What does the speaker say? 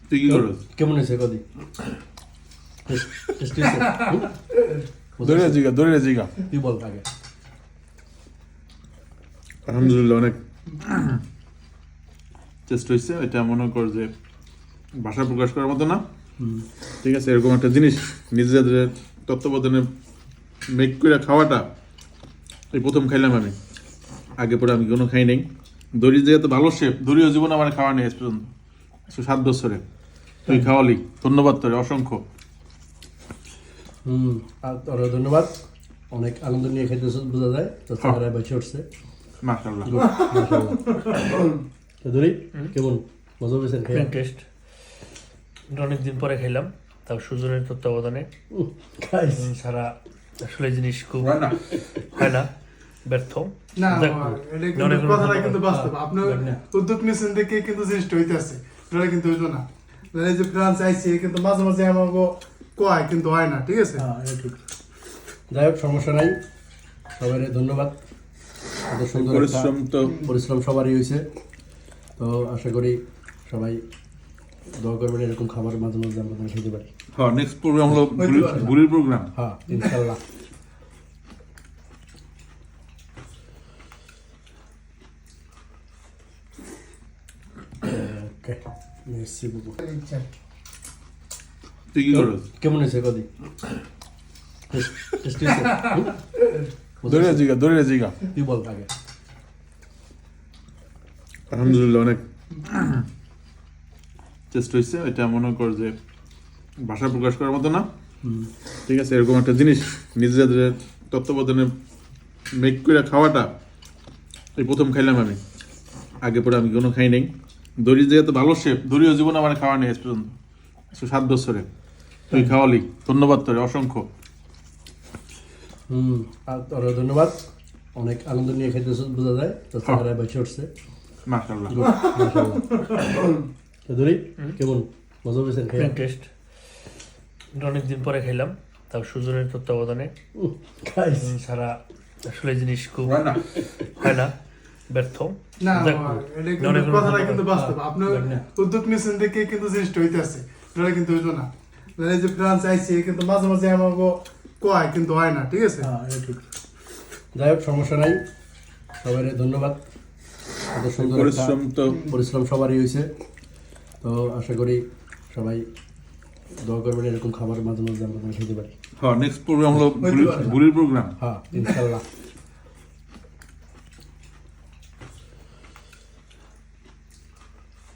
তুই কি করস? কেমন হয়েছে কদি? দৌড়ে জিগা তুই বল আগে। আলহামদুলিল্লাহ অনেক টেস্ট হয়েছে। এটা মনে কর যে ভাষা প্রকাশ করার মতো না। ঠিক আছে, এরকম একটা জিনিস নিজেদের তত্ত্বাবধানে মেক করে খাওয়াটা এই প্রথম খাইলাম আমি। আগে পরে আমি কোনো খাই নাই। দড়ি যে এত ভালো শেফ, দড়িও জীবন আমার খাওয়া নেই আজ পর্যন্ত 7 বছরে। তুই খাওয়ালি, ধন্যবাদ তোরে অসংখ্য। আর তোর ধন্যবাদ। অনেক আনন্দ নিয়ে খাইতেছ বোঝা যায়। তো চেহারায় বেঁচে উঠছে মাশাআল্লাহ। ধরি কেমন মজা পেয়েছেন? টেস্ট অনেকদিন পরে খাইলাম, তাও সুজনের তত্ত্বাবধানে। সারা আসলে জিনিস খুব হয় না, ব্যর্থ না এটা কিন্তু কথাটা কিন্তু বাস্তব। আপনি উদ্যোগ নিয়েছেন দেখে কিন্তু জিনিসটা হইতেছে, এটা কিন্তু হইতো না। এই যে ফ্রান্স আইসি কিন্তু মাঝে মাঝে আমাকে কয় কিন্তু হয় না। ঠিক আছে, ঠিক। যাই হোক, সমস্যা নাই। সবাই ধন্যবাদ। এত সুন্দর পরিশ্রম সবারই হয়েছে। তো আশা করি সবাই দোয়া করবেন এরকম খাবার মাঝে মাঝে আমরা খেতে পারি। হ্যাঁ, নেক্সট প্রোগ্রাম হলো গুলির প্রোগ্রাম। হ্যাঁ, ইনশাল্লাহ। ওকে, মেসি বাবু। তুই কি করস? কেমন হয়েছে কদি? দৌড়ে জিগা তুই বল আগে। আলহামদুলিল্লাহ অনেক টেস্ট হয়েছে। এটা মনে কর যে ভাষা প্রকাশ করার মতো না। ঠিক আছে, এরকম একটা জিনিস নিজেদের তত্ত্বাবধানে মেক করে খাওয়াটা এই প্রথম খাইলাম আমি। আগে পরে আমি কোনো খাই নাই। দড়ি যে এত ভালো শেফ, দড়িও জীবন আমার খাওয়া নেই আজ পর্যন্ত 7 বছরে। তুই খাওয়ালি, ধন্যবাদ তোরে অসংখ্য। আর তোর ধন্যবাদ। অনেক আনন্দ নিয়ে খাইতেছ বোঝা যায়। তো চেহারায় বেঁচে উঠছে মাশাআল্লাহ। ধরি কেমন মজা পেয়েছেন? টেস্ট অনেকদিন পরে খাইলাম, তাও সুজনের তত্ত্বাবধানে। সারা আসলে জিনিস খুব হয় না, ব্যর্থ। না এটা কিন্তু কথাটা কিন্তু বাস্তব। আপনি উদ্যোগ নিয়েছেন দেখে কিন্তু জিনিসটা হইতেছে, এটা কিন্তু হইতো না। এই যে ফ্রান্স আইসি কিন্তু মাঝে মাঝে আমাকে কয় কিন্তু হয় না। ঠিক আছে, ঠিক। যাই হোক, সমস্যা নাই। সবাই ধন্যবাদ। এত সুন্দর পরিশ্রম সবারই হয়েছে। তো আশা করি সবাই দোয়া করবেন এরকম খাবার মাঝে মাঝে আমরা খেতে পারি। হ্যাঁ, নেক্সট প্রোগ্রাম হলো গুলির প্রোগ্রাম। হ্যাঁ, ইনশাল্লাহ।